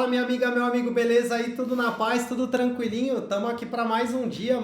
Fala minha amiga, meu amigo, beleza aí? Tudo na paz, tudo tranquilinho? Estamos aqui para mais um dia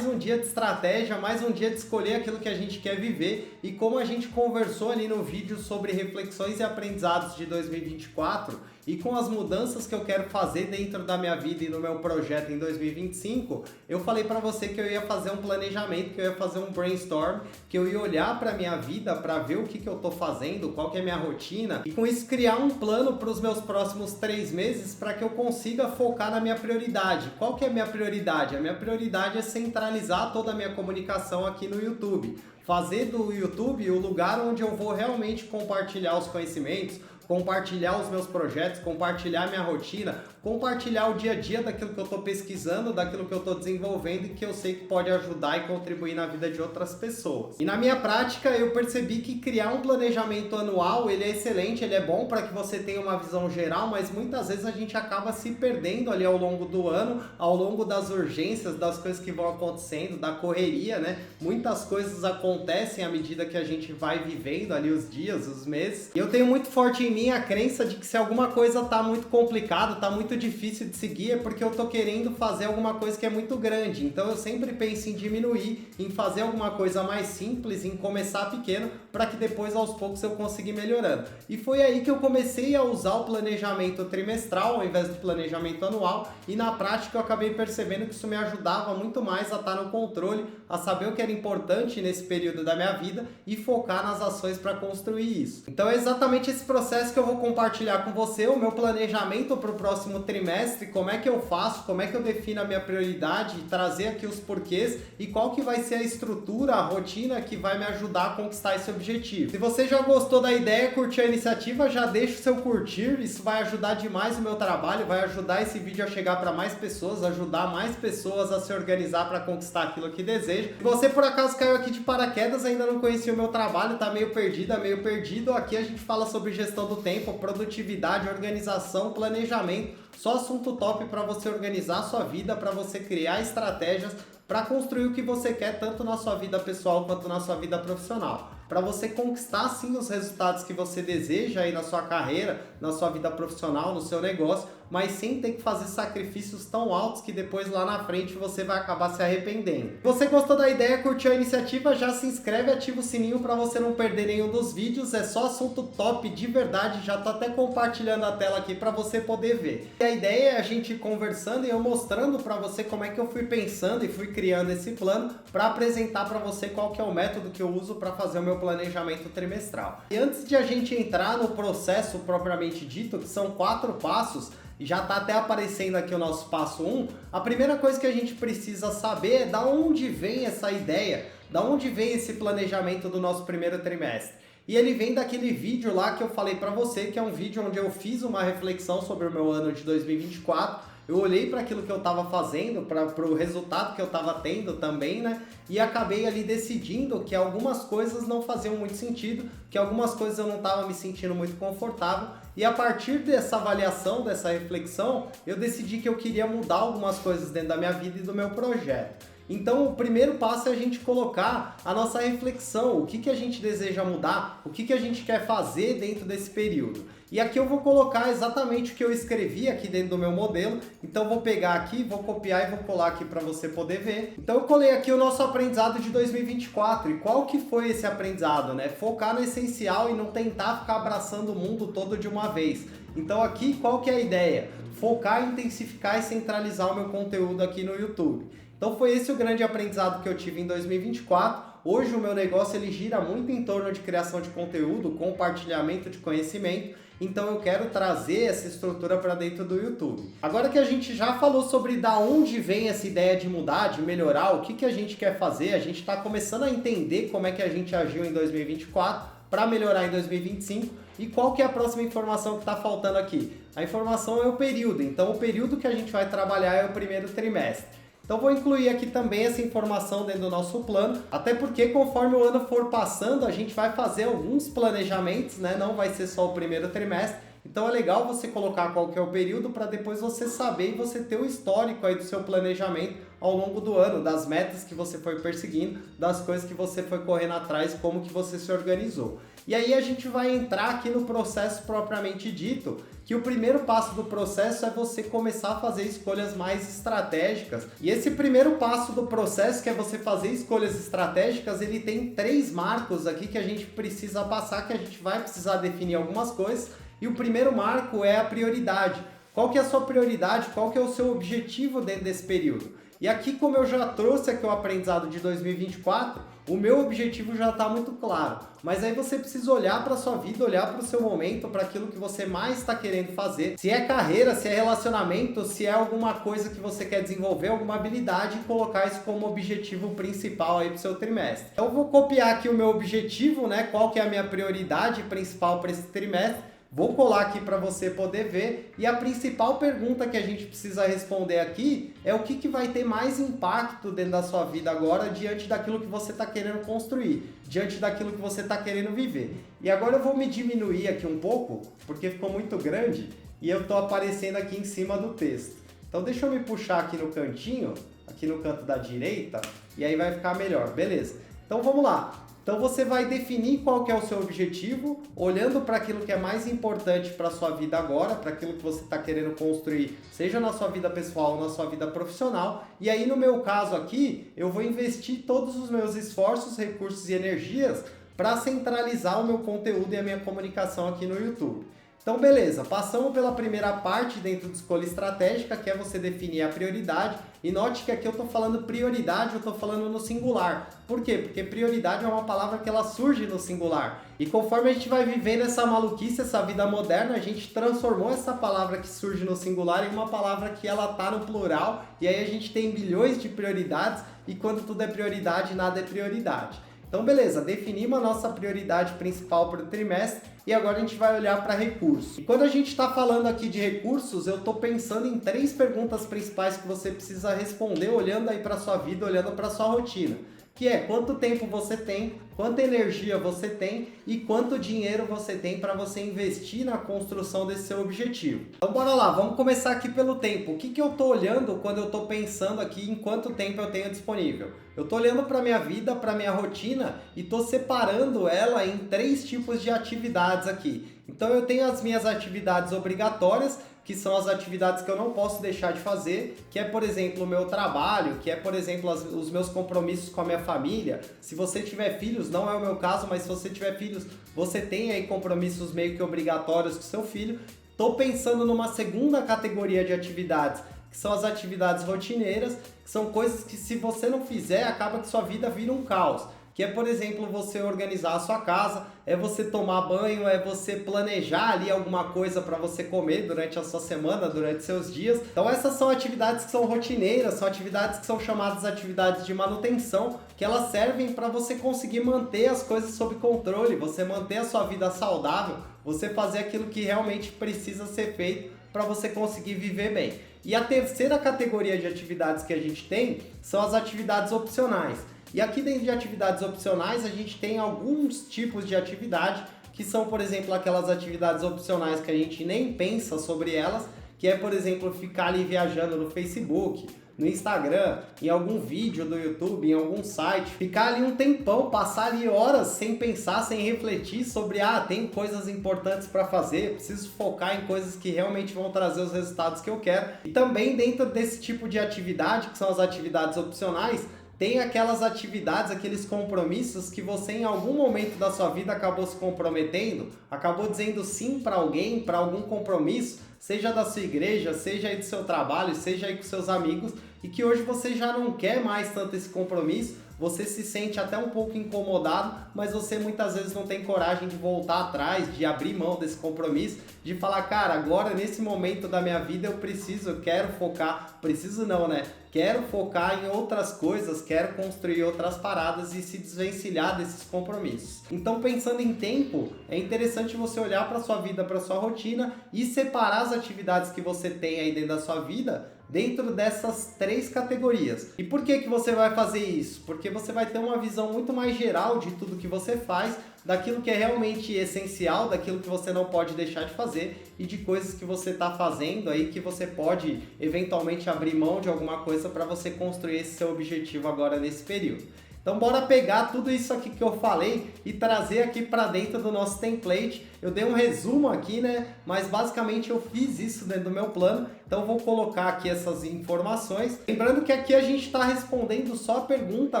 de estratégia, mais um dia de escolher aquilo que a gente quer viver. E como a gente conversou ali no vídeo sobre reflexões e aprendizados de 2024 e com as mudanças que eu quero fazer dentro da minha vida e no meu projeto em 2025, eu falei para você que eu ia fazer um planejamento, que eu ia fazer um brainstorm, que eu ia olhar para minha vida para ver o que eu tô fazendo, qual que é a minha rotina e com isso criar um plano para os meus próximos 3 meses para que eu consiga focar na minha prioridade. Qual que é a minha prioridade? A minha prioridade é centralizar toda a minha comunicação aqui no YouTube. Fazer do YouTube o lugar onde eu vou realmente compartilhar os conhecimentos, compartilhar os meus projetos, compartilhar minha rotina, compartilhar o dia a dia daquilo que eu estou pesquisando, daquilo que eu estou desenvolvendo e que eu sei que pode ajudar e contribuir na vida de outras pessoas. E na minha prática eu percebi que criar um planejamento anual, ele é excelente, ele é bom para que você tenha uma visão geral, mas muitas vezes a gente acaba se perdendo ali ao longo do ano, ao longo das urgências, das coisas que vão acontecendo, da correria, né? Muitas coisas acontecem à medida que a gente vai vivendo ali os dias, os meses. E eu tenho muito forte em mim a crença de que se alguma coisa tá muito complicada, tá muito difícil de seguir, é porque eu tô querendo fazer alguma coisa que é muito grande. Então eu sempre penso em diminuir, em fazer alguma coisa mais simples, em começar pequeno, para que depois aos poucos eu consiga ir melhorando. E foi aí que eu comecei a usar o planejamento trimestral ao invés do planejamento anual, e na prática eu acabei percebendo que isso me ajudava muito mais a estar no controle, a saber o que era importante nesse período da minha vida e focar nas ações para construir isso. Então é exatamente esse processo que eu vou compartilhar com você, o meu planejamento para o próximo trimestre, como é que eu faço, como é que eu defino a minha prioridade, trazer aqui os porquês e qual que vai ser a estrutura, a rotina que vai me ajudar a conquistar esse objetivo. Se você já gostou da ideia, curtiu a iniciativa, já deixa o seu curtir, isso vai ajudar demais o meu trabalho, vai ajudar esse vídeo a chegar para mais pessoas, ajudar mais pessoas a se organizar para conquistar aquilo que deseja. Se você por acaso caiu aqui de paraquedas, ainda não conhecia o meu trabalho, tá meio perdido, aqui a gente fala sobre gestão do tempo, produtividade, organização, planejamento, só assunto top para você organizar a sua vida, para você criar estratégias, para construir o que você quer tanto na sua vida pessoal quanto na sua vida profissional. Para você conquistar sim os resultados que você deseja aí na sua carreira, na sua vida profissional, no seu negócio, mas sem ter que fazer sacrifícios tão altos que depois lá na frente você vai acabar se arrependendo. Se você gostou da ideia, curtiu a iniciativa, já se inscreve, ativa o sininho para você não perder nenhum dos vídeos, é só assunto top de verdade, já tô até compartilhando a tela aqui para você poder ver. E a ideia é a gente ir conversando e eu mostrando para você como é que eu fui pensando e fui criando esse plano para apresentar para você qual que é o método que eu uso para fazer o meu planejamento trimestral. E antes de a gente entrar no processo propriamente dito, que são 4 passos, e já está até aparecendo aqui o nosso passo 1, a primeira coisa que a gente precisa saber é da onde vem essa ideia, da onde vem esse planejamento do nosso primeiro trimestre. E ele vem daquele vídeo lá que eu falei para você, que é um vídeo onde eu fiz uma reflexão sobre o meu ano de 2024, eu olhei para aquilo que eu estava fazendo, para o resultado que eu estava tendo também, né? E acabei ali decidindo que algumas coisas não faziam muito sentido, que algumas coisas eu não estava me sentindo muito confortável. E a partir dessa avaliação, dessa reflexão, eu decidi que eu queria mudar algumas coisas dentro da minha vida e do meu projeto. Então o primeiro passo é a gente colocar a nossa reflexão, o que a gente deseja mudar, o que a gente quer fazer dentro desse período. E aqui eu vou colocar exatamente o que eu escrevi aqui dentro do meu modelo, então vou pegar aqui, vou copiar e vou colar aqui para você poder ver. Então eu colei aqui o nosso aprendizado de 2024 e qual que foi esse aprendizado, né? Focar no essencial e não tentar ficar abraçando o mundo todo de uma vez. Então aqui qual que é a ideia? Focar, intensificar e centralizar o meu conteúdo aqui no YouTube. Então foi esse o grande aprendizado que eu tive em 2024. Hoje o meu negócio ele gira muito em torno de criação de conteúdo, compartilhamento de conhecimento, então eu quero trazer essa estrutura para dentro do YouTube. Agora que a gente já falou sobre da onde vem essa ideia de mudar, de melhorar, o que a gente quer fazer, a gente está começando a entender como é que a gente agiu em 2024 para melhorar em 2025 e qual que é a próxima informação que está faltando aqui. A informação é o período, então o período que a gente vai trabalhar é o primeiro trimestre. Então vou incluir aqui também essa informação dentro do nosso plano, até porque conforme o ano for passando, a gente vai fazer alguns planejamentos, né? Não vai ser só o primeiro trimestre, Então é legal você colocar qual que é o período para depois você saber e você ter o histórico aí do seu planejamento ao longo do ano, das metas que você foi perseguindo, das coisas que você foi correndo atrás, como que você se organizou. E aí a gente vai entrar aqui no processo propriamente dito, que o primeiro passo do processo é você começar a fazer escolhas mais estratégicas. E esse primeiro passo do processo, que é você fazer escolhas estratégicas, ele tem 3 marcos aqui que a gente precisa passar, que a gente vai precisar definir algumas coisas. E o primeiro marco é a prioridade. Qual que é a sua prioridade? Qual que é o seu objetivo dentro desse período? E aqui, como eu já trouxe aqui o aprendizado de 2024, o meu objetivo já está muito claro. Mas aí você precisa olhar para a sua vida, olhar para o seu momento, para aquilo que você mais está querendo fazer. Se é carreira, se é relacionamento, se é alguma coisa que você quer desenvolver, alguma habilidade, e colocar isso como objetivo principal aí para o seu trimestre. Então eu vou copiar aqui o meu objetivo, né? Qual que é a minha prioridade principal para esse trimestre. Vou colar aqui para você poder ver, e a principal pergunta que a gente precisa responder aqui é o que vai ter mais impacto dentro da sua vida agora diante daquilo que você está querendo construir, diante daquilo que você está querendo viver. E agora eu vou me diminuir aqui um pouco, porque ficou muito grande e eu estou aparecendo aqui em cima do texto. Então deixa eu me puxar aqui no cantinho, aqui no canto da direita, e aí vai ficar melhor, beleza? Então vamos lá. Então você vai definir qual que é o seu objetivo, olhando para aquilo que é mais importante para a sua vida agora, para aquilo que você está querendo construir, seja na sua vida pessoal ou na sua vida profissional. E aí no meu caso aqui, eu vou investir todos os meus esforços, recursos e energias para centralizar o meu conteúdo e a minha comunicação aqui no YouTube. Então beleza, passamos pela primeira parte dentro de escolha estratégica, que é você definir a prioridade. E note que aqui eu estou falando prioridade, eu estou falando no singular. Por quê? Porque prioridade é uma palavra que ela surge no singular. E conforme a gente vai vivendo essa maluquice, essa vida moderna, a gente transformou essa palavra que surge no singular em uma palavra que ela está no plural. E aí a gente tem bilhões de prioridades, e quando tudo é prioridade, nada é prioridade. Então beleza, definimos a nossa prioridade principal para o trimestre e agora a gente vai olhar para recursos. E quando a gente está falando aqui de recursos, eu estou pensando em 3 perguntas principais que você precisa responder olhando aí para a sua vida, olhando para a sua rotina. Que é quanto tempo você tem, quanta energia você tem e quanto dinheiro você tem para você investir na construção desse seu objetivo. Então bora lá, vamos começar aqui pelo tempo. O que eu estou olhando quando eu estou pensando aqui em quanto tempo eu tenho disponível? Eu estou olhando para a minha vida, para a minha rotina e estou separando ela em 3 tipos de atividades aqui. Então eu tenho as minhas atividades obrigatórias, que são as atividades que eu não posso deixar de fazer, que é, por exemplo, o meu trabalho, que é, por exemplo, os meus compromissos com a minha família. Se você tiver filhos, não é o meu caso, mas se você tiver filhos, você tem aí compromissos meio que obrigatórios com seu filho. Estou pensando numa segunda categoria de atividades, que são as atividades rotineiras, que são coisas que se você não fizer, acaba que sua vida vira um caos. Que é, por exemplo, você organizar a sua casa, é você tomar banho, é você planejar ali alguma coisa para você comer durante a sua semana, durante seus dias. Então essas são atividades que são rotineiras, são atividades que são chamadas atividades de manutenção, que elas servem para você conseguir manter as coisas sob controle, você manter a sua vida saudável, você fazer aquilo que realmente precisa ser feito para você conseguir viver bem. E a terceira categoria de atividades que a gente tem são as atividades opcionais. E aqui dentro de atividades opcionais a gente tem alguns tipos de atividade que são, por exemplo, aquelas atividades opcionais que a gente nem pensa sobre elas, que é, por exemplo, ficar ali viajando no Facebook, no Instagram, em algum vídeo do YouTube, em algum site, ficar ali um tempão, passar ali horas sem pensar, sem refletir sobre, tem coisas importantes para fazer, preciso focar em coisas que realmente vão trazer os resultados que eu quero. E também dentro desse tipo de atividade, que são as atividades opcionais, tem aquelas atividades, aqueles compromissos que você em algum momento da sua vida acabou se comprometendo, acabou dizendo sim para alguém, para algum compromisso, seja da sua igreja, seja aí do seu trabalho, seja aí com seus amigos, e que hoje você já não quer mais tanto esse compromisso, você se sente até um pouco incomodado, mas você muitas vezes não tem coragem de voltar atrás, de abrir mão desse compromisso, de falar, cara, agora nesse momento da minha vida eu quero focar, preciso não, né? Quero focar em outras coisas, quero construir outras paradas e se desvencilhar desses compromissos. Então, pensando em tempo, é interessante você olhar para a sua vida, para a sua rotina e separar as atividades que você tem aí dentro da sua vida dentro dessas 3 categorias. E por que você vai fazer isso? Porque você vai ter uma visão muito mais geral de tudo que você faz, daquilo que é realmente essencial, daquilo que você não pode deixar de fazer e de coisas que você está fazendo aí que você pode eventualmente abrir mão de alguma coisa para você construir esse seu objetivo agora nesse período. Então bora pegar tudo isso aqui que eu falei e trazer aqui para dentro do nosso template. Eu dei um resumo aqui, né? Mas basicamente eu fiz isso dentro do meu plano. Então eu vou colocar aqui essas informações. Lembrando que aqui a gente está respondendo só a pergunta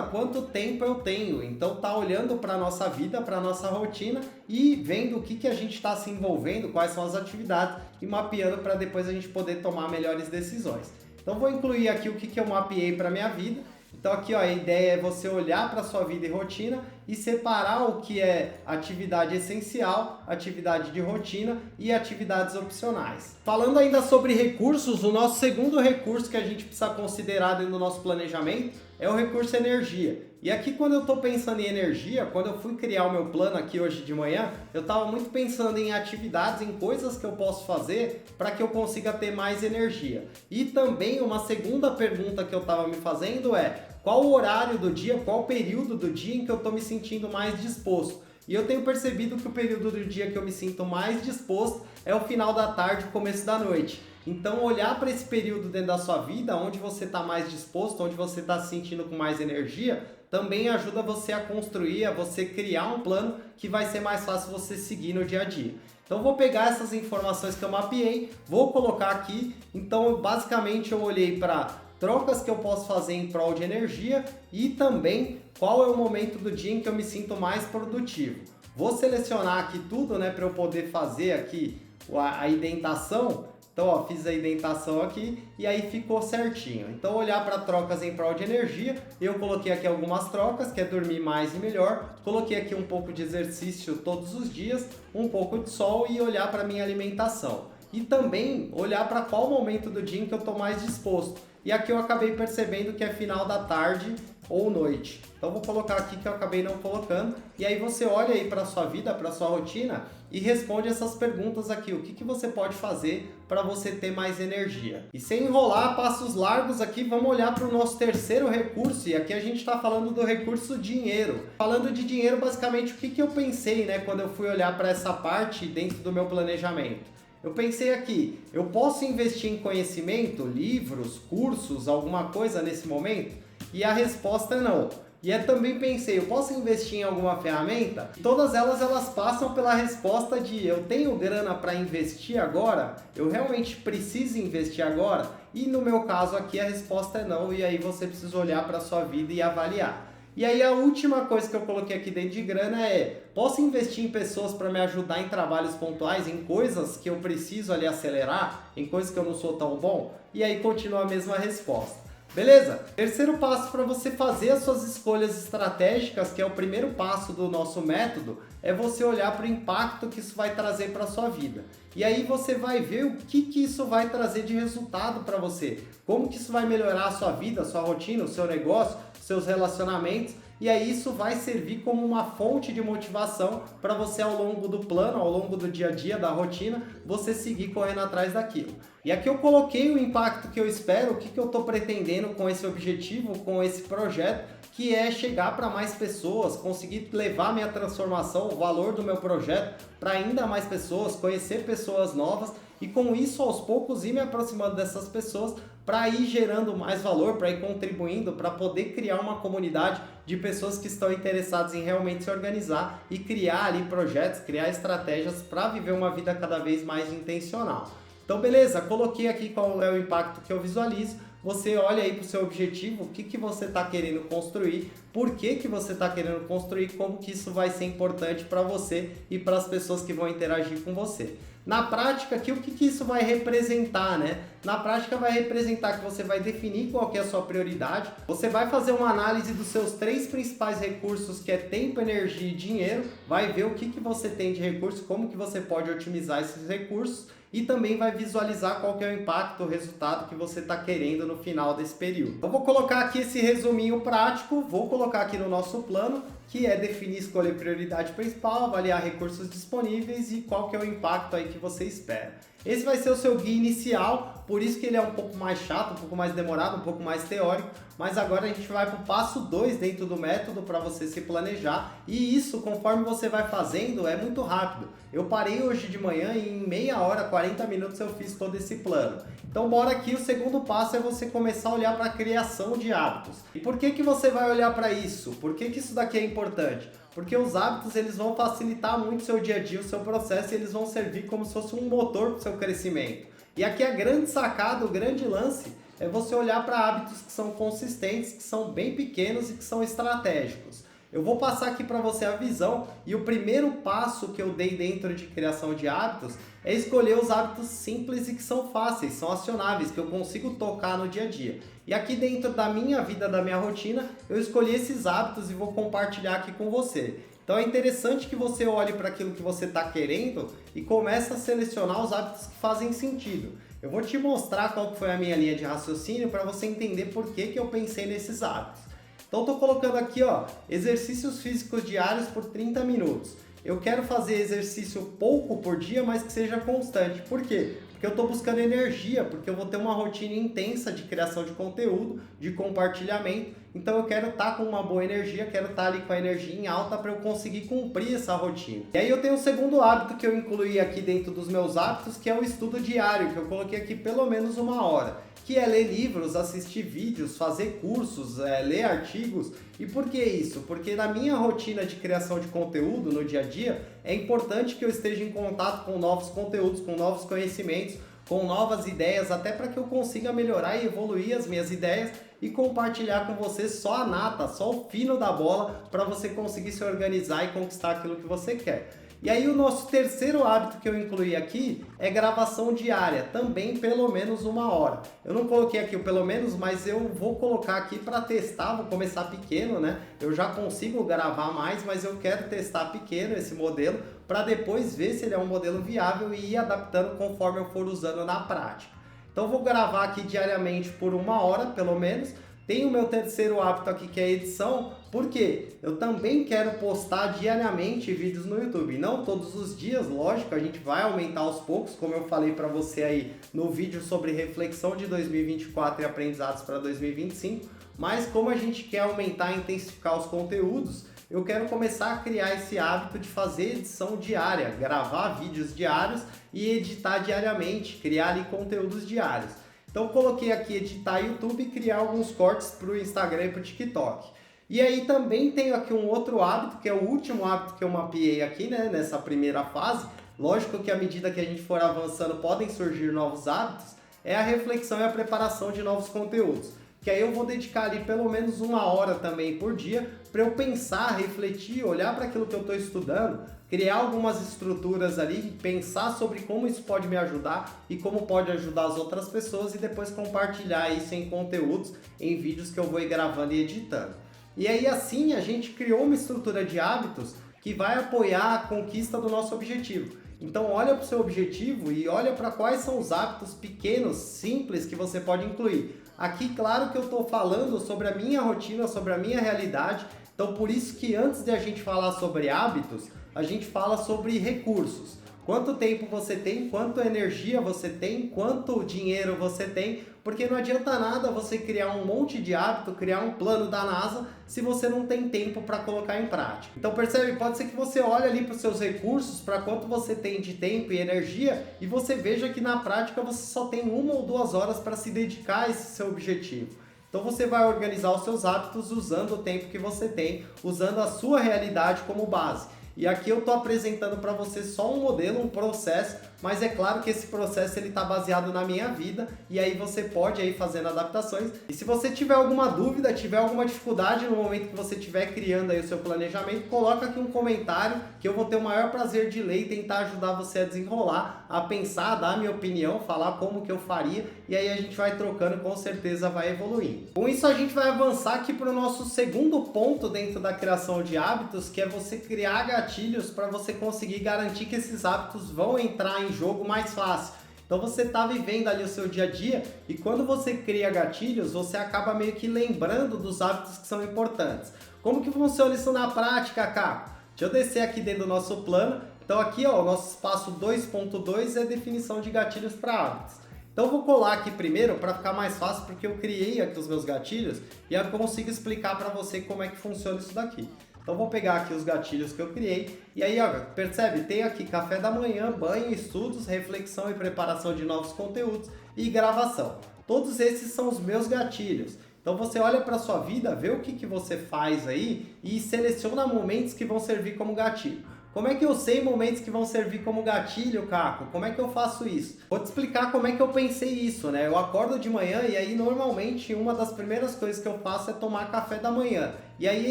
quanto tempo eu tenho. Então tá olhando para a nossa vida, para a nossa rotina e vendo o que a gente está se envolvendo, quais são as atividades e mapeando para depois a gente poder tomar melhores decisões. Então vou incluir aqui o que eu mapeei para minha vida. Então aqui ó, a ideia é você olhar para a sua vida e rotina e separar o que é atividade essencial, atividade de rotina e atividades opcionais. Falando ainda sobre recursos, o nosso segundo recurso que a gente precisa considerar dentro do nosso planejamento é o recurso energia. E aqui quando eu estou pensando em energia, quando eu fui criar o meu plano aqui hoje de manhã, eu estava muito pensando em atividades, em coisas que eu posso fazer para que eu consiga ter mais energia. E também uma segunda pergunta que eu estava me fazendo é: qual o horário do dia, qual o período do dia em que eu estou me sentindo mais disposto? E eu tenho percebido que o período do dia que eu me sinto mais disposto é o final da tarde, começo da noite. Então olhar para esse período dentro da sua vida, onde você está mais disposto, onde você está se sentindo com mais energia, também ajuda você a construir, a você criar um plano que vai ser mais fácil você seguir no dia a dia. Então vou pegar essas informações que eu mapeei, vou colocar aqui. Então basicamente eu olhei para trocas que eu posso fazer em prol de energia e também qual é o momento do dia em que eu me sinto mais produtivo. Vou selecionar aqui tudo, né, para eu poder fazer aqui a indentação. Então, ó, fiz a indentação aqui e aí ficou certinho. Então, olhar para trocas em prol de energia, eu coloquei aqui algumas trocas, que é dormir mais e melhor. Coloquei aqui um pouco de exercício todos os dias, um pouco de sol e olhar para minha alimentação. E também olhar para qual momento do dia em que eu estou mais disposto. E aqui eu acabei percebendo que é final da tarde ou noite. Então vou colocar aqui que eu acabei não colocando. E aí você olha aí para a sua vida, para a sua rotina e responde essas perguntas aqui. O que você pode fazer para você ter mais energia? E sem enrolar, passos largos aqui, vamos olhar para o nosso terceiro recurso. E aqui a gente está falando do recurso dinheiro. Falando de dinheiro, basicamente, o que eu pensei, né, quando eu fui olhar para essa parte dentro do meu planejamento? Eu pensei aqui, eu posso investir em conhecimento, livros, cursos, alguma coisa nesse momento? E a resposta é não. E eu também pensei, eu posso investir em alguma ferramenta? Todas elas passam pela resposta de eu tenho grana para investir agora? Eu realmente preciso investir agora? E no meu caso aqui a resposta é não, e aí você precisa olhar para a sua vida e avaliar. E aí a última coisa que eu coloquei aqui dentro de grana é, posso investir em pessoas para me ajudar em trabalhos pontuais, em coisas que eu preciso ali acelerar, em coisas que eu não sou tão bom? E aí continua a mesma resposta. Beleza? Terceiro passo para você fazer as suas escolhas estratégicas, que é o primeiro passo do nosso método, é você olhar para o impacto que isso vai trazer para a sua vida. E aí você vai ver o que isso vai trazer de resultado para você. Como que isso vai melhorar a sua vida, a sua rotina, o seu negócio, seus relacionamentos. E aí isso vai servir como uma fonte de motivação para você ao longo do plano, ao longo do dia a dia, da rotina, você seguir correndo atrás daquilo. E aqui eu coloquei o impacto que eu espero, o que eu estou pretendendo com esse objetivo, com esse projeto, que é chegar para mais pessoas, conseguir levar minha transformação, o valor do meu projeto para ainda mais pessoas, conhecer pessoas novas e com isso aos poucos ir me aproximando dessas pessoas para ir gerando mais valor, para ir contribuindo, para poder criar uma comunidade de pessoas que estão interessadas em realmente se organizar e criar ali projetos, criar estratégias para viver uma vida cada vez mais intencional. Então beleza, coloquei aqui qual é o impacto que eu visualizo. Você olha aí para o seu objetivo, o que você está querendo construir, por que você está querendo construir, como que isso vai ser importante para você e para as pessoas que vão interagir com você. Na prática, aqui, o que isso vai representar, né? Na prática vai representar que você vai definir qual que é a sua prioridade, você vai fazer uma análise dos seus 3 principais recursos, que é tempo, energia e dinheiro, vai ver o que você tem de recurso, como que você pode otimizar esses recursos e também vai visualizar qual que é o impacto, o resultado que você está querendo no final desse período. Eu vou colocar aqui esse resuminho prático, vou colocar aqui no nosso plano, que é definir, escolher prioridade principal, avaliar recursos disponíveis e qual que é o impacto aí que você espera. Esse vai ser o seu guia inicial, por isso que ele é um pouco mais chato, um pouco mais demorado, um pouco mais teórico, mas agora a gente vai para o passo 2 dentro do método para você se planejar, e isso, conforme você vai fazendo, é muito rápido. Eu parei hoje de manhã e em meia hora, 40 minutos eu fiz todo esse plano. Então bora aqui, o segundo passo é você começar a olhar para a criação de hábitos. E por que que você vai olhar para isso? Por que que isso daqui é importante? Porque os hábitos eles vão facilitar muito o seu dia a dia, o seu processo, e eles vão servir como se fosse um motor para o seu crescimento. E aqui a grande sacada, o grande lance, é você olhar para hábitos que são consistentes, que são bem pequenos e que são estratégicos. Eu vou passar aqui para você a visão, e o primeiro passo que eu dei dentro de criação de hábitos é escolher os hábitos simples e que são fáceis, são acionáveis, que eu consigo tocar no dia a dia. E aqui dentro da minha vida, da minha rotina, eu escolhi esses hábitos e vou compartilhar aqui com você. Então é interessante que você olhe para aquilo que você está querendo e comece a selecionar os hábitos que fazem sentido. Eu vou te mostrar qual foi a minha linha de raciocínio para você entender por que eu pensei nesses hábitos. Então estou colocando aqui, ó, exercícios físicos diários por 30 minutos. Eu quero fazer exercício pouco por dia, mas que seja constante. Por quê? Porque eu estou buscando energia, porque eu vou ter uma rotina intensa de criação de conteúdo, de compartilhamento. Então eu quero estar com uma boa energia, quero estar ali com a energia em alta para eu conseguir cumprir essa rotina. E aí eu tenho o segundo hábito que eu incluí aqui dentro dos meus hábitos, que é o estudo diário, que eu coloquei aqui pelo menos 1 hora. Que é ler livros, assistir vídeos, fazer cursos, ler artigos. E por que isso? Porque na minha rotina de criação de conteúdo no dia a dia, é importante que eu esteja em contato com novos conteúdos, com novos conhecimentos, com novas ideias, até para que eu consiga melhorar e evoluir as minhas ideias e compartilhar com você só a nata, só o fino da bola, para você conseguir se organizar e conquistar aquilo que você quer. E aí o nosso terceiro hábito que eu incluí aqui é gravação diária, também pelo menos 1 hora. Eu não coloquei aqui o pelo menos, mas eu vou colocar aqui para testar, vou começar pequeno, né? Eu já consigo gravar mais, mas eu quero testar pequeno esse modelo para depois ver se ele é um modelo viável e ir adaptando conforme eu for usando na prática. Então eu vou gravar aqui diariamente por 1 hora, pelo menos. Tem o meu terceiro hábito aqui, que é a edição, porque eu também quero postar diariamente vídeos no YouTube. Não todos os dias, lógico, a gente vai aumentar aos poucos, como eu falei para você aí no vídeo sobre reflexão de 2024 e aprendizados para 2025, mas como a gente quer aumentar e intensificar os conteúdos, eu quero começar a criar esse hábito de fazer edição diária, gravar vídeos diários e editar diariamente, criar ali conteúdos diários. Então coloquei aqui editar YouTube e criar alguns cortes para o Instagram e para o TikTok. E aí também tenho aqui um outro hábito, que é o último hábito que eu mapeei aqui, né, nessa primeira fase. Lógico que à medida que a gente for avançando podem surgir novos hábitos, é a reflexão e a preparação de novos conteúdos. Que aí eu vou dedicar ali pelo menos 1 hora também por dia para eu pensar, refletir, olhar para aquilo que eu estou estudando, criar algumas estruturas ali, pensar sobre como isso pode me ajudar e como pode ajudar as outras pessoas e depois compartilhar isso em conteúdos, em vídeos que eu vou ir gravando e editando. E aí assim a gente criou uma estrutura de hábitos que vai apoiar a conquista do nosso objetivo. Então olha para o seu objetivo e olha para quais são os hábitos pequenos, simples que você pode incluir. Aqui, claro que eu estou falando sobre a minha rotina, sobre a minha realidade, então por isso que antes de a gente falar sobre hábitos, a gente fala sobre recursos. Quanto tempo você tem, quanta energia você tem, quanto dinheiro você tem, porque não adianta nada você criar um monte de hábito, criar um plano da NASA, se você não tem tempo para colocar em prática. Então percebe, pode ser que você olhe ali para os seus recursos, para quanto você tem de tempo e energia, e você veja que na prática você só tem 1 ou 2 horas para se dedicar a esse seu objetivo. Então você vai organizar os seus hábitos usando o tempo que você tem, usando a sua realidade como base. E aqui eu estou apresentando para você só um modelo, um processo, mas é claro que esse processo ele está baseado na minha vida e aí você pode ir fazendo adaptações. E se você tiver alguma dúvida, tiver alguma dificuldade no momento que você estiver criando aí o seu planejamento, coloca aqui um comentário que eu vou ter o maior prazer de ler e tentar ajudar você a desenrolar, a pensar, a dar a minha opinião, falar como que eu faria e aí a gente vai trocando, com certeza vai evoluindo. Com isso a gente vai avançar aqui para o nosso segundo ponto dentro da criação de hábitos, que é você criar gatilhos para você conseguir garantir que esses hábitos vão entrar em jogo mais fácil. Então você está vivendo ali o seu dia a dia e quando você cria gatilhos, você acaba meio que lembrando dos hábitos que são importantes. Como que funciona isso na prática, Caco? Deixa eu descer aqui dentro do nosso plano. Então aqui, ó, o nosso espaço 2.2 é definição de gatilhos para hábitos. Então eu vou colar aqui primeiro para ficar mais fácil, porque eu criei aqui os meus gatilhos e eu consigo explicar para você como é que funciona isso daqui. Então vou pegar aqui os gatilhos que eu criei e aí, ó, percebe? Tem aqui café da manhã, banho, estudos, reflexão e preparação de novos conteúdos e gravação. Todos esses são os meus gatilhos. Então você olha para a sua vida, vê o que você faz aí e seleciona momentos que vão servir como gatilho. Como é que eu sei momentos que vão servir como gatilho, Caco? Como é que eu faço isso? Vou te explicar como é que eu pensei isso, né? Eu acordo de manhã e aí normalmente uma das primeiras coisas que eu faço é tomar café da manhã. E aí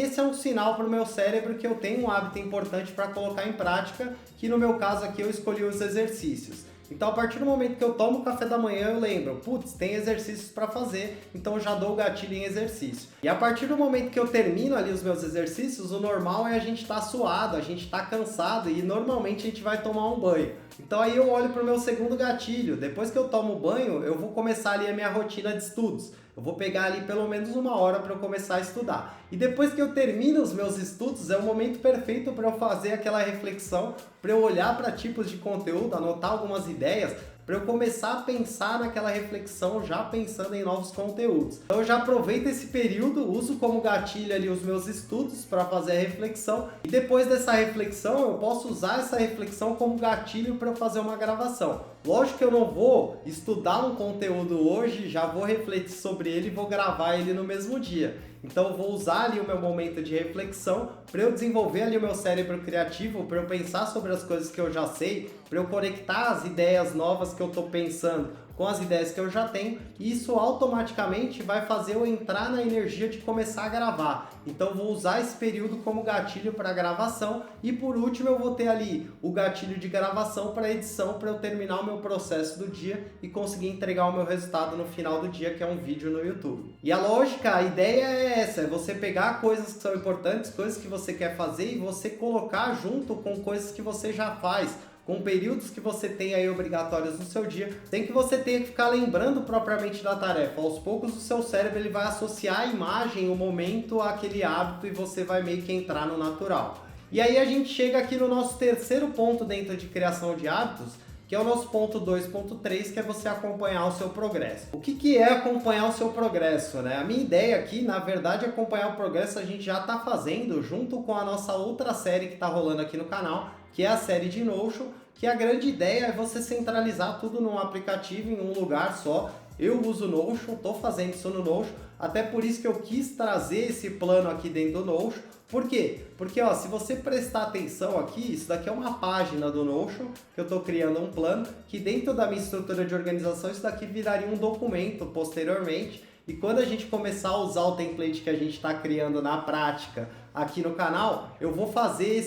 esse é um sinal para o meu cérebro que eu tenho um hábito importante para colocar em prática, que no meu caso aqui eu escolhi os exercícios. Então, a partir do momento que eu tomo o café da manhã, eu lembro, putz, tem exercícios para fazer, então eu já dou o gatilho em exercício. E a partir do momento que eu termino ali os meus exercícios, o normal é a gente estar suado, a gente estar cansado e normalmente a gente vai tomar um banho. Então aí eu olho para o meu segundo gatilho. Depois que eu tomo banho, eu vou começar ali a minha rotina de estudos. Eu vou pegar ali pelo menos 1 hora para eu começar a estudar. E depois que eu termino os meus estudos, é o momento perfeito para eu fazer aquela reflexão, para eu olhar para tipos de conteúdo, anotar algumas ideias, para eu começar a pensar naquela reflexão já pensando em novos conteúdos. Então eu já aproveito esse período, uso como gatilho ali os meus estudos para fazer a reflexão e depois dessa reflexão eu posso usar essa reflexão como gatilho para eu fazer uma gravação. Lógico que eu não vou estudar um conteúdo hoje, já vou refletir sobre ele e vou gravar ele no mesmo dia. Então eu vou usar ali o meu momento de reflexão para eu desenvolver ali o meu cérebro criativo, para eu pensar sobre as coisas que eu já sei, para eu conectar as ideias novas que eu estou pensando com as ideias que eu já tenho, e isso automaticamente vai fazer eu entrar na energia de começar a gravar. Então vou usar esse período como gatilho para gravação e por último eu vou ter ali o gatilho de gravação para edição, para eu terminar o meu processo do dia e conseguir entregar o meu resultado no final do dia, que é um vídeo no YouTube. E a lógica, a ideia é essa, é você pegar coisas que são importantes, coisas que você quer fazer e você colocar junto com coisas que você já faz, com períodos que você tem aí obrigatórios no seu dia, sem que você tenha que ficar lembrando propriamente da tarefa. Aos poucos o seu cérebro ele vai associar a imagem, o momento àquele hábito e você vai meio que entrar no natural. E aí a gente chega aqui no nosso terceiro ponto dentro de criação de hábitos, que é o nosso ponto 2.3, que é você acompanhar o seu progresso. O que é acompanhar o seu progresso, né? A minha ideia aqui, na verdade, acompanhar o progresso a gente já está fazendo junto com a nossa outra série que está rolando aqui no canal, que é a série de Notion, que a grande ideia é você centralizar tudo num aplicativo, em um lugar só. Eu uso o Notion, estou fazendo isso no Notion, até por isso que eu quis trazer esse plano aqui dentro do Notion. Por quê? Porque ó, se você prestar atenção aqui, isso daqui é uma página do Notion, que eu estou criando um plano, que dentro da minha estrutura de organização isso daqui viraria um documento posteriormente. E quando a gente começar a usar o template que a gente está criando na prática aqui no canal, eu vou fazer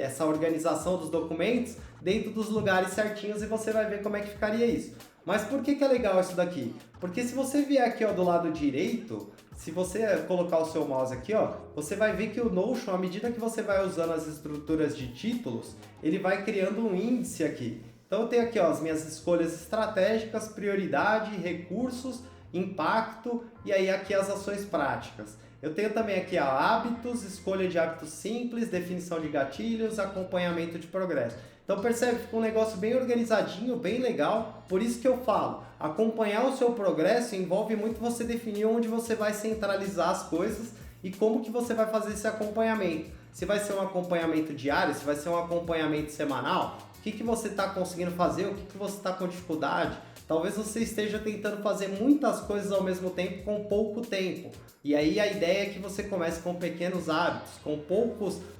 essa organização dos documentos dentro dos lugares certinhos e você vai ver como é que ficaria isso. Mas por que é legal isso daqui? Porque se você vier aqui ó, do lado direito, se você colocar o seu mouse aqui, ó, você vai ver que o Notion, à medida que você vai usando as estruturas de títulos, ele vai criando um índice aqui. Então eu tenho aqui ó, as minhas escolhas estratégicas, prioridade, recursos, impacto e aí aqui as ações práticas. Eu tenho também aqui ó, hábitos, escolha de hábitos simples, definição de gatilhos, acompanhamento de progresso. Então percebe, fica um negócio bem organizadinho, bem legal. Por isso que eu falo, acompanhar o seu progresso envolve muito você definir onde você vai centralizar as coisas e como que você vai fazer esse acompanhamento. Se vai ser um acompanhamento diário, se vai ser um acompanhamento semanal, o que você está conseguindo fazer, o que você está com dificuldade. Talvez você esteja tentando fazer muitas coisas ao mesmo tempo com pouco tempo. E aí a ideia é que você comece com pequenos hábitos, com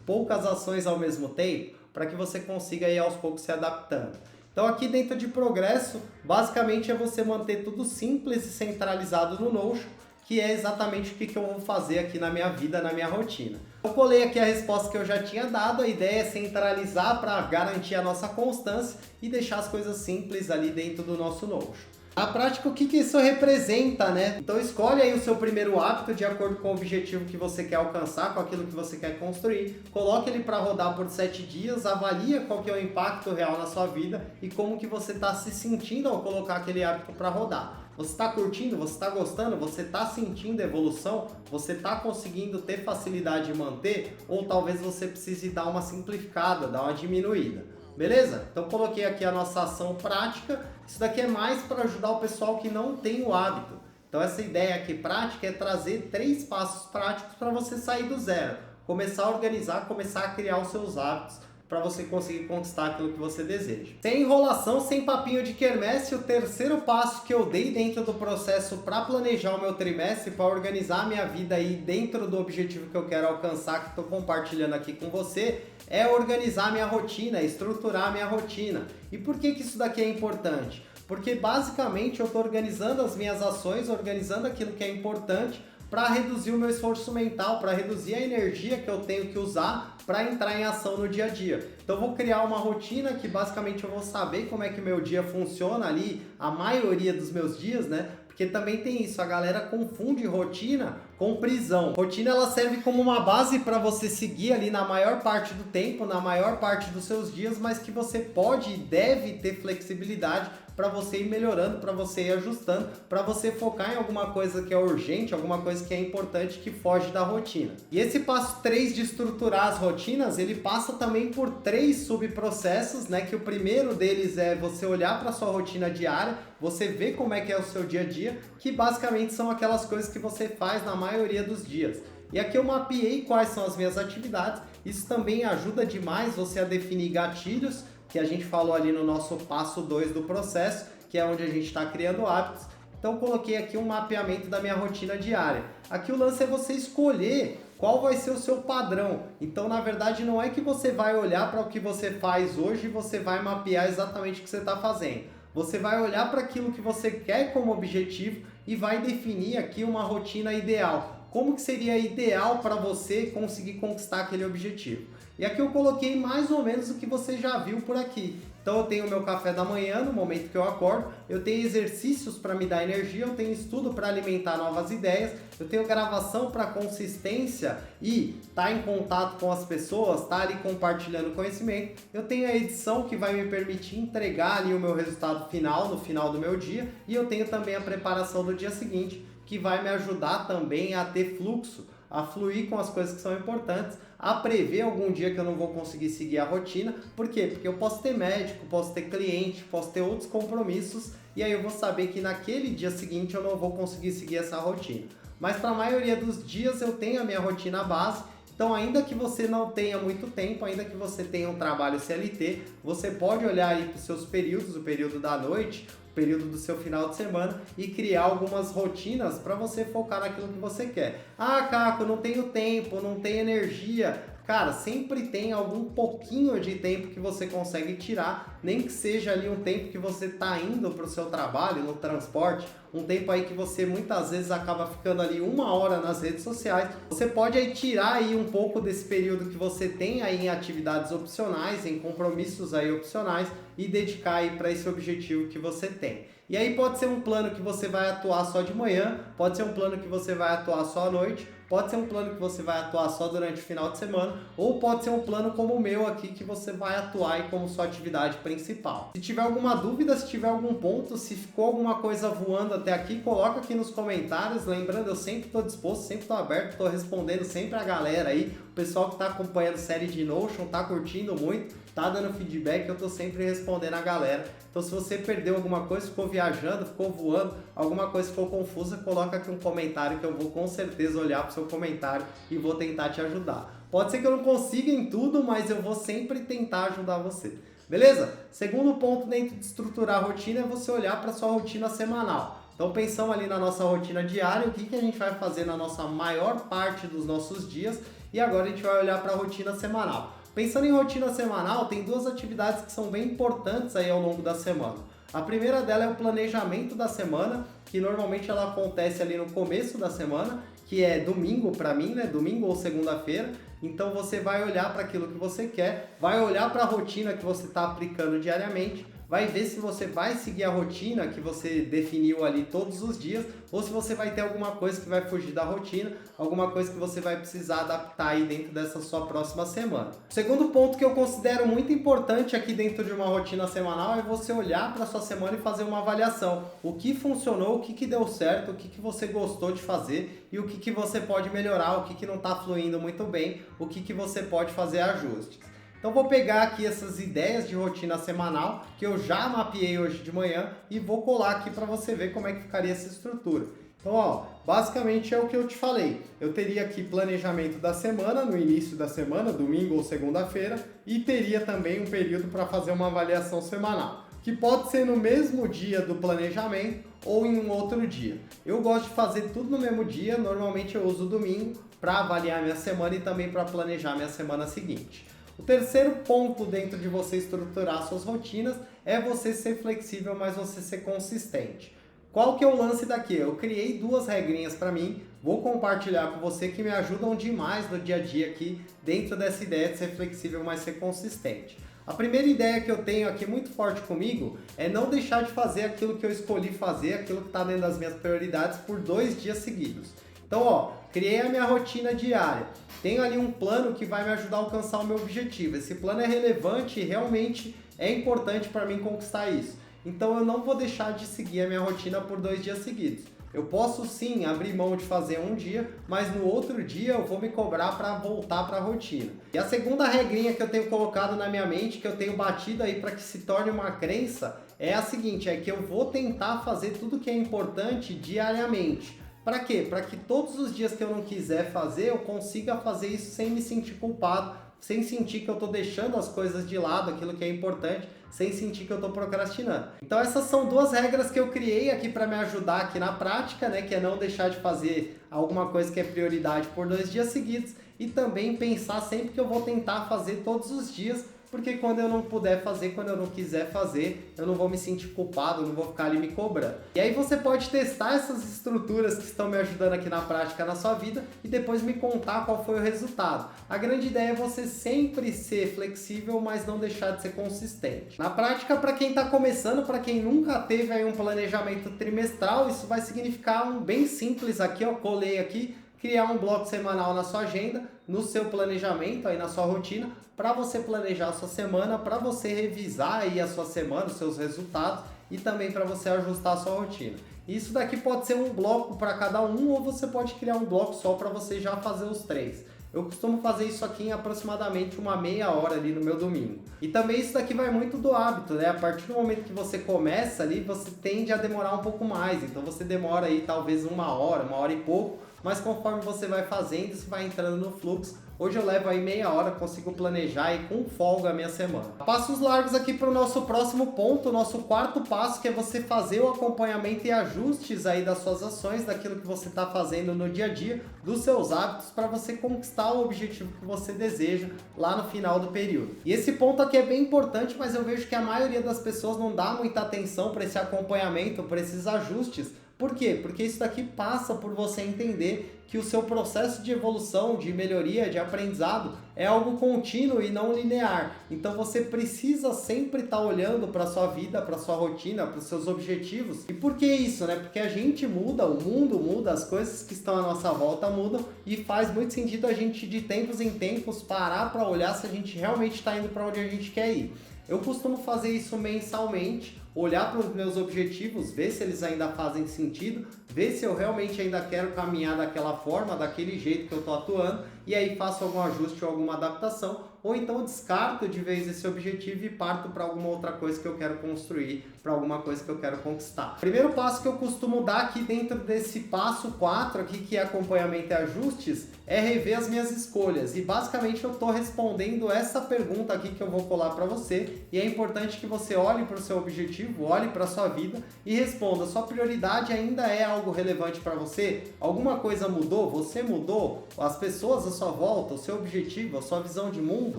poucas ações ao mesmo tempo, para que você consiga aí aos poucos se adaptando. Então aqui dentro de progresso, basicamente é você manter tudo simples e centralizado no Notion, que é exatamente o que eu vou fazer aqui na minha vida, na minha rotina. Eu colei aqui a resposta que eu já tinha dado, a ideia é centralizar para garantir a nossa constância e deixar as coisas simples ali dentro do nosso Notion. Na prática, o que isso representa, né? Então escolhe aí o seu primeiro hábito de acordo com o objetivo que você quer alcançar, com aquilo que você quer construir, coloque ele para rodar por 7 dias, avalia qual que é o impacto real na sua vida e como que você está se sentindo ao colocar aquele hábito para rodar. Você está curtindo? Você está gostando? Você está sentindo evolução? Você está conseguindo ter facilidade de manter? Ou talvez você precise dar uma simplificada, dar uma diminuída? Beleza? Então coloquei aqui a nossa ação prática. Isso daqui é mais para ajudar o pessoal que não tem o hábito. Então essa ideia aqui prática é trazer 3 passos práticos para você sair do zero. Começar a organizar, começar a criar os seus hábitos para você conseguir conquistar aquilo que você deseja. Sem enrolação, sem papinho de quermesse, o terceiro passo que eu dei dentro do processo para planejar o meu trimestre, para organizar a minha vida aí dentro do objetivo que eu quero alcançar, que estou compartilhando aqui com você, é organizar minha rotina, estruturar minha rotina. E por que isso daqui é importante? Porque basicamente eu estou organizando as minhas ações, organizando aquilo que é importante para reduzir o meu esforço mental, para reduzir a energia que eu tenho que usar para entrar em ação no dia a dia. Então eu vou criar uma rotina que basicamente eu vou saber como é que o meu dia funciona ali, a maioria dos meus dias, né? Porque também tem isso, a galera confunde rotina com prisão. Rotina ela serve como uma base para você seguir ali na maior parte do tempo, na maior parte dos seus dias, mas que você pode e deve ter flexibilidade para você ir melhorando, para você ir ajustando, para você focar em alguma coisa que é urgente, alguma coisa que é importante, que foge da rotina. E esse passo 3 de estruturar as rotinas, ele passa também por 3 subprocessos, né? Que o primeiro deles é você olhar para sua rotina diária, você ver como é que é o seu dia a dia, que basicamente são aquelas coisas que você faz na maioria dos dias. E aqui eu mapeei quais são as minhas atividades, isso também ajuda demais você a definir gatilhos, que a gente falou ali no nosso passo 2 do processo, que é onde a gente está criando hábitos. Então coloquei aqui um mapeamento da minha rotina diária. Aqui o lance é você escolher qual vai ser o seu padrão. Então na verdade não é que você vai olhar para o que você faz hoje e você vai mapear exatamente o que você está fazendo. Você vai olhar para aquilo que você quer como objetivo e vai definir aqui uma rotina ideal. Como que seria ideal para você conseguir conquistar aquele objetivo? E aqui eu coloquei mais ou menos o que você já viu por aqui. Então eu tenho o meu café da manhã, no momento que eu acordo, eu tenho exercícios para me dar energia, eu tenho estudo para alimentar novas ideias, eu tenho gravação para consistência e estar em contato com as pessoas, estar ali compartilhando conhecimento, eu tenho a edição que vai me permitir entregar ali o meu resultado final, no final do meu dia, e eu tenho também a preparação do dia seguinte, que vai me ajudar também a ter fluxo, a fluir com as coisas que são importantes, a prever algum dia que eu não vou conseguir seguir a rotina. Por quê? Porque eu posso ter médico, posso ter cliente, posso ter outros compromissos e aí eu vou saber que naquele dia seguinte eu não vou conseguir seguir essa rotina. Mas para a maioria dos dias eu tenho a minha rotina base. Então, ainda que você não tenha muito tempo, ainda que você tenha um trabalho CLT, você pode olhar aí para os seus períodos, o período da noite, o período do seu final de semana e criar algumas rotinas para você focar naquilo que você quer. Ah, Caco, não tenho tempo, não tenho energia. Cara, sempre tem algum pouquinho de tempo que você consegue tirar, nem que seja ali um tempo que você está indo para o seu trabalho, no transporte, um tempo aí que você muitas vezes acaba ficando ali 1 hora nas redes sociais. Você pode aí tirar aí um pouco desse período que você tem aí em atividades opcionais, em compromissos aí opcionais e dedicar aí para esse objetivo que você tem. E aí pode ser um plano que você vai atuar só de manhã, pode ser um plano que você vai atuar só à noite, pode ser um plano que você vai atuar só durante o final de semana, ou pode ser um plano como o meu aqui, que você vai atuar aí como sua atividade principal. Se tiver alguma dúvida, se tiver algum ponto, se ficou alguma coisa voando até aqui, coloca aqui nos comentários. Lembrando, eu sempre estou disposto, sempre estou aberto, estou respondendo sempre a galera aí. O pessoal que está acompanhando série de Notion, está curtindo muito, tá dando feedback, eu estou sempre respondendo a galera. Então se você perdeu alguma coisa, ficou viajando, ficou voando, alguma coisa ficou confusa, coloca aqui um comentário que eu vou com certeza olhar para o seu comentário e vou tentar te ajudar. Pode ser que eu não consiga em tudo, mas eu vou sempre tentar ajudar você. Beleza? Segundo ponto dentro de estruturar a rotina é você olhar para a sua rotina semanal. Então pensamos ali na nossa rotina diária, o que a gente vai fazer na nossa maior parte dos nossos dias e agora a gente vai olhar para a rotina semanal. Pensando em rotina semanal, tem 2 atividades que são bem importantes aí ao longo da semana. A primeira dela é o planejamento da semana, que normalmente ela acontece ali no começo da semana, que é domingo para mim, né? Domingo ou segunda-feira. Então você vai olhar para aquilo que você quer, vai olhar para a rotina que você está aplicando diariamente, vai ver se você vai seguir a rotina que você definiu ali todos os dias, ou se você vai ter alguma coisa que vai fugir da rotina, alguma coisa que você vai precisar adaptar aí dentro dessa sua próxima semana. O segundo ponto que eu considero muito importante aqui dentro de uma rotina semanal é você olhar para a sua semana e fazer uma avaliação. O que funcionou, o que deu certo, o que você gostou de fazer e o que você pode melhorar, o que não está fluindo muito bem, o que você pode fazer ajustes. Então vou pegar aqui essas ideias de rotina semanal que eu já mapeei hoje de manhã e vou colar aqui para você ver como é que ficaria essa estrutura. Então, ó, basicamente é o que eu te falei. Eu teria aqui planejamento da semana, no início da semana, domingo ou segunda-feira, e teria também um período para fazer uma avaliação semanal, que pode ser no mesmo dia do planejamento ou em um outro dia. Eu gosto de fazer tudo no mesmo dia, normalmente eu uso o domingo para avaliar minha semana e também para planejar minha semana seguinte. O terceiro ponto dentro de você estruturar suas rotinas é você ser flexível, mas você ser consistente. Qual que é o lance daqui? Eu criei 2 regrinhas para mim, vou compartilhar com você que me ajudam demais no dia a dia aqui dentro dessa ideia de ser flexível, mas ser consistente. A primeira ideia que eu tenho aqui muito forte comigo é não deixar de fazer aquilo que eu escolhi fazer, aquilo que está dentro das minhas prioridades por 2 dias seguidos. Então, ó, criei a minha rotina diária. Tenho ali um plano que vai me ajudar a alcançar o meu objetivo. Esse plano é relevante e realmente é importante para mim conquistar isso. Então eu não vou deixar de seguir a minha rotina por 2 dias seguidos. Eu posso sim abrir mão de fazer um dia, mas no outro dia eu vou me cobrar para voltar para a rotina. E a segunda regrinha que eu tenho colocado na minha mente, que eu tenho batido aí para que se torne uma crença, é a seguinte, é que eu vou tentar fazer tudo que é importante diariamente. Para quê? Para que todos os dias que eu não quiser fazer, eu consiga fazer isso sem me sentir culpado, sem sentir que eu estou deixando as coisas de lado, aquilo que é importante, sem sentir que eu estou procrastinando. Então essas são 2 regras que eu criei aqui para me ajudar aqui na prática, né? Que é não deixar de fazer alguma coisa que é prioridade por 2 dias seguidos e também pensar sempre que eu vou tentar fazer todos os dias, porque quando eu não puder fazer, quando eu não quiser fazer, eu não vou me sentir culpado, não vou ficar ali me cobrando. E aí você pode testar essas estruturas que estão me ajudando aqui na prática na sua vida e depois me contar qual foi o resultado. A grande ideia é você sempre ser flexível, mas não deixar de ser consistente. Na prática, para quem está começando, para quem nunca teve aí um planejamento trimestral, isso vai significar um bem simples aqui, ó, colei aqui, criar um bloco semanal na sua agenda, no seu planejamento, aí na sua rotina, para você planejar a sua semana, para você revisar aí a sua semana, os seus resultados e também para você ajustar a sua rotina. Isso daqui pode ser um bloco para cada um ou você pode criar um bloco só para você já fazer os 3. Eu costumo fazer isso aqui em aproximadamente uma meia hora ali no meu domingo. E também isso daqui vai muito do hábito, né? A partir do momento que você começa ali, você tende a demorar um pouco mais. Então você demora aí talvez uma hora e pouco, mas conforme você vai fazendo, isso vai entrando no fluxo. Hoje eu levo aí meia hora, consigo planejar e com folga a minha semana. Passos largos aqui para o nosso próximo ponto, o nosso 4º passo, que é você fazer o acompanhamento e ajustes aí das suas ações, daquilo que você está fazendo no dia a dia, dos seus hábitos, para você conquistar o objetivo que você deseja lá no final do período. E esse ponto aqui é bem importante, mas eu vejo que a maioria das pessoas não dá muita atenção para esse acompanhamento, para esses ajustes. Por quê? Porque isso daqui passa por você entender que o seu processo de evolução, de melhoria, de aprendizado é algo contínuo e não linear. Então você precisa sempre estar olhando para a sua vida, para a sua rotina, para os seus objetivos. E por que isso, né? Porque a gente muda, o mundo muda, as coisas que estão à nossa volta mudam e faz muito sentido a gente de tempos em tempos parar para olhar se a gente realmente está indo para onde a gente quer ir. Eu costumo fazer isso mensalmente, olhar para os meus objetivos, ver se eles ainda fazem sentido, ver se eu realmente ainda quero caminhar daquela forma, daquele jeito que eu estou atuando, e aí faço algum ajuste ou alguma adaptação, ou então descarto de vez esse objetivo e parto para alguma outra coisa que eu quero construir, para alguma coisa que eu quero conquistar. O primeiro passo que eu costumo dar aqui dentro desse passo 4 aqui, que é acompanhamento e ajustes, é rever as minhas escolhas. E basicamente eu estou respondendo essa pergunta aqui que eu vou colar para você, e é importante que você olhe para o seu objetivo, olhe para a sua vida e responda: sua prioridade ainda é algo relevante para você? Alguma coisa mudou? Você mudou? As pessoas à sua volta, o seu objetivo, a sua visão de mundo?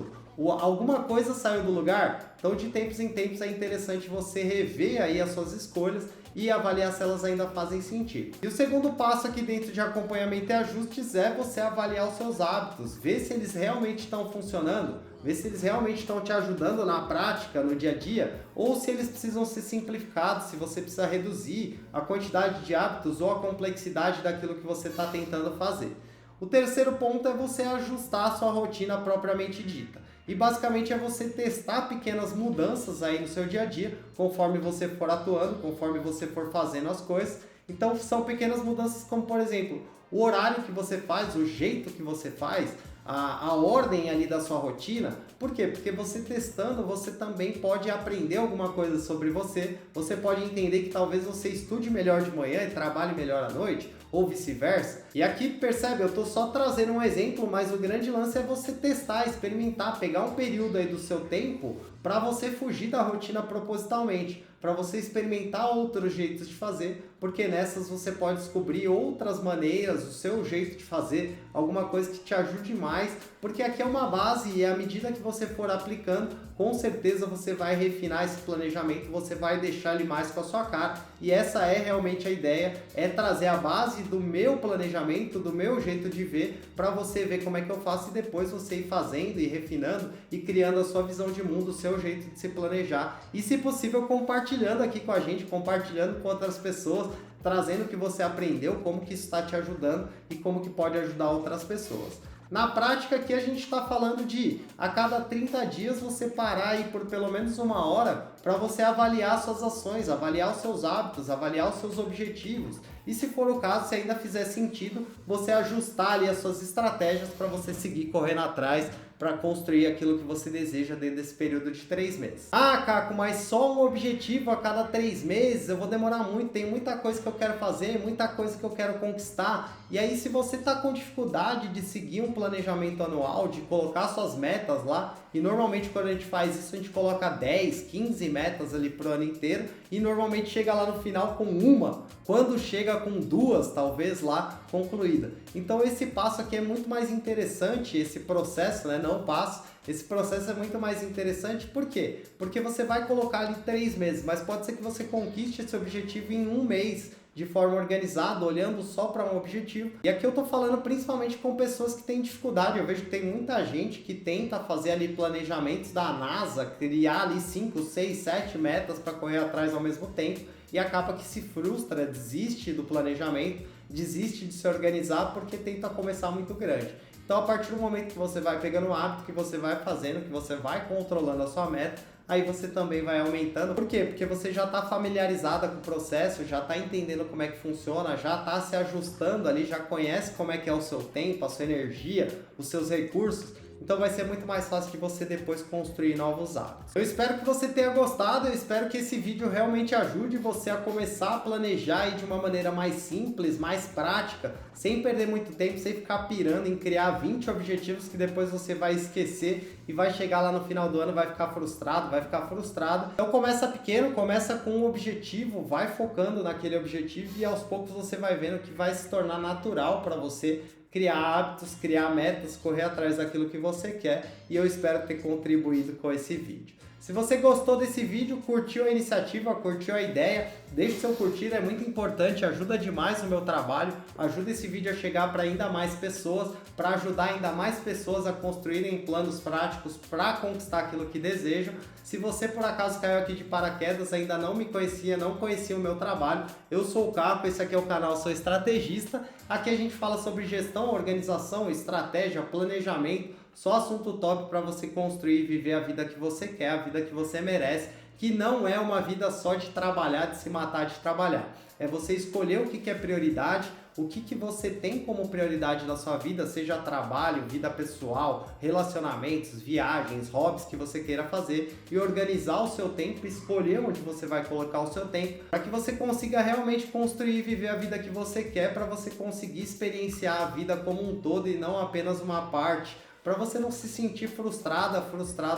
Alguma coisa saiu do lugar? Então de tempos em tempos é interessante você rever aí as suas escolhas e avaliar se elas ainda fazem sentido. E o segundo passo aqui dentro de acompanhamento e ajustes é você avaliar os seus hábitos, ver se eles realmente estão funcionando. ver se eles realmente estão te ajudando na prática, no dia a dia, ou se eles precisam ser simplificados, se você precisa reduzir a quantidade de hábitos ou a complexidade daquilo que você está tentando fazer. O terceiro ponto é você ajustar a sua rotina propriamente dita. E basicamente é você testar pequenas mudanças aí no seu dia a dia, conforme você for atuando, conforme você for fazendo as coisas. Então são pequenas mudanças como, por exemplo, o horário que você faz, o jeito que você faz, a ordem ali da sua rotina. Por quê? Porque você testando, você também pode aprender alguma coisa sobre você, você pode entender que talvez você estude melhor de manhã e trabalhe melhor à noite, ou vice-versa. E aqui, percebe, eu estou só trazendo um exemplo, mas o grande lance é você testar, experimentar, pegar um período aí do seu tempo para você fugir da rotina propositalmente, para você experimentar outros jeitos de fazer, porque nessas você pode descobrir outras maneiras, o seu jeito de fazer, alguma coisa que te ajude mais, porque aqui é uma base e à medida que você for aplicando, com certeza você vai refinar esse planejamento, você vai deixar ele mais com a sua cara, e essa é realmente a ideia, é trazer a base do meu planejamento, do meu jeito de ver, para você ver como é que eu faço e depois você ir fazendo e refinando e criando a sua visão de mundo, o seu jeito de se planejar, e se possível compartilhando aqui com a gente, compartilhando com outras pessoas, trazendo o que você aprendeu, como que isso está te ajudando e como que pode ajudar outras pessoas. Na prática aqui a gente está falando de a cada 30 dias você parar aí por pelo menos uma hora para você avaliar suas ações, avaliar os seus hábitos, avaliar os seus objetivos. E se for o caso, se ainda fizer sentido, você ajustar ali as suas estratégias para você seguir correndo atrás para construir aquilo que você deseja dentro desse período de 3 meses. Ah, Caco, mas só um objetivo a cada 3 meses? Eu vou demorar muito, tem muita coisa que eu quero fazer, muita coisa que eu quero conquistar. E aí, se você está com dificuldade de seguir um planejamento anual, de colocar suas metas lá, e normalmente quando a gente faz isso, a gente coloca 10, 15 metas ali pro ano inteiro, e normalmente chega lá no final com uma, quando chega com 2, talvez lá, concluída. Então esse passo aqui é muito mais interessante, esse processo, né? Não passo, esse processo é muito mais interessante, por quê? Porque você vai colocar ali 3 meses, mas pode ser que você conquiste esse objetivo em 1 mês, de forma organizada, olhando só para um objetivo. E aqui eu tô falando principalmente com pessoas que têm dificuldade. Eu vejo que tem muita gente que tenta fazer ali planejamentos da NASA, criar ali 5, 6, 7 metas para correr atrás ao mesmo tempo e acaba que se frustra, desiste do planejamento, desiste de se organizar porque tenta começar muito grande. Então, a partir do momento que você vai pegando o hábito, que você vai fazendo, que você vai controlando a sua meta, aí você também vai aumentando. Por quê? Porque você já está familiarizada com o processo, já está entendendo como é que funciona, já está se ajustando ali, já conhece como é que é o seu tempo, a sua energia, os seus recursos. Então vai ser muito mais fácil de você depois construir novos hábitos. Eu espero que você tenha gostado, eu espero que esse vídeo realmente ajude você a começar a planejar aí de uma maneira mais simples, mais prática, sem perder muito tempo, sem ficar pirando em criar 20 objetivos que depois você vai esquecer e vai chegar lá no final do ano, vai ficar frustrado, vai ficar frustrado. Então começa pequeno, começa com um objetivo, vai focando naquele objetivo e aos poucos você vai vendo que vai se tornar natural para você criar hábitos, criar metas, correr atrás daquilo que você quer, e eu espero ter contribuído com esse vídeo. Se você gostou desse vídeo, curtiu a iniciativa, curtiu a ideia, deixe seu curtir, é muito importante, ajuda demais no meu trabalho, ajuda esse vídeo a chegar para ainda mais pessoas, para ajudar ainda mais pessoas a construírem planos práticos para conquistar aquilo que desejam. Se você por acaso caiu aqui de paraquedas, ainda não me conhecia, não conhecia o meu trabalho, eu sou o Caco, esse aqui é o canal Sou Estrategista. Aqui a gente fala sobre gestão, organização, estratégia, planejamento, só assunto top para você construir e viver a vida que você quer, a vida que você merece, que não é uma vida só de trabalhar, de se matar de trabalhar. É você escolher o que é prioridade, o que você tem como prioridade na sua vida, seja trabalho, vida pessoal, relacionamentos, viagens, hobbies que você queira fazer, e organizar o seu tempo, escolher onde você vai colocar o seu tempo, para que você consiga realmente construir e viver a vida que você quer, para você conseguir experienciar a vida como um todo e não apenas uma parte, para você não se sentir frustrado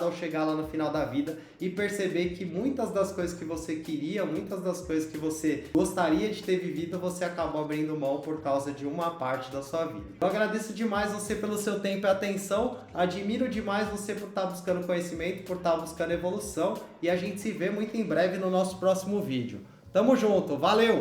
ao chegar lá no final da vida e perceber que muitas das coisas que você queria, muitas das coisas que você gostaria de ter vivido, você acabou abrindo mão por causa de uma parte da sua vida. Eu agradeço demais você pelo seu tempo e atenção, admiro demais você por estar buscando conhecimento, por estar buscando evolução, e a gente se vê muito em breve no nosso próximo vídeo. Tamo junto, valeu!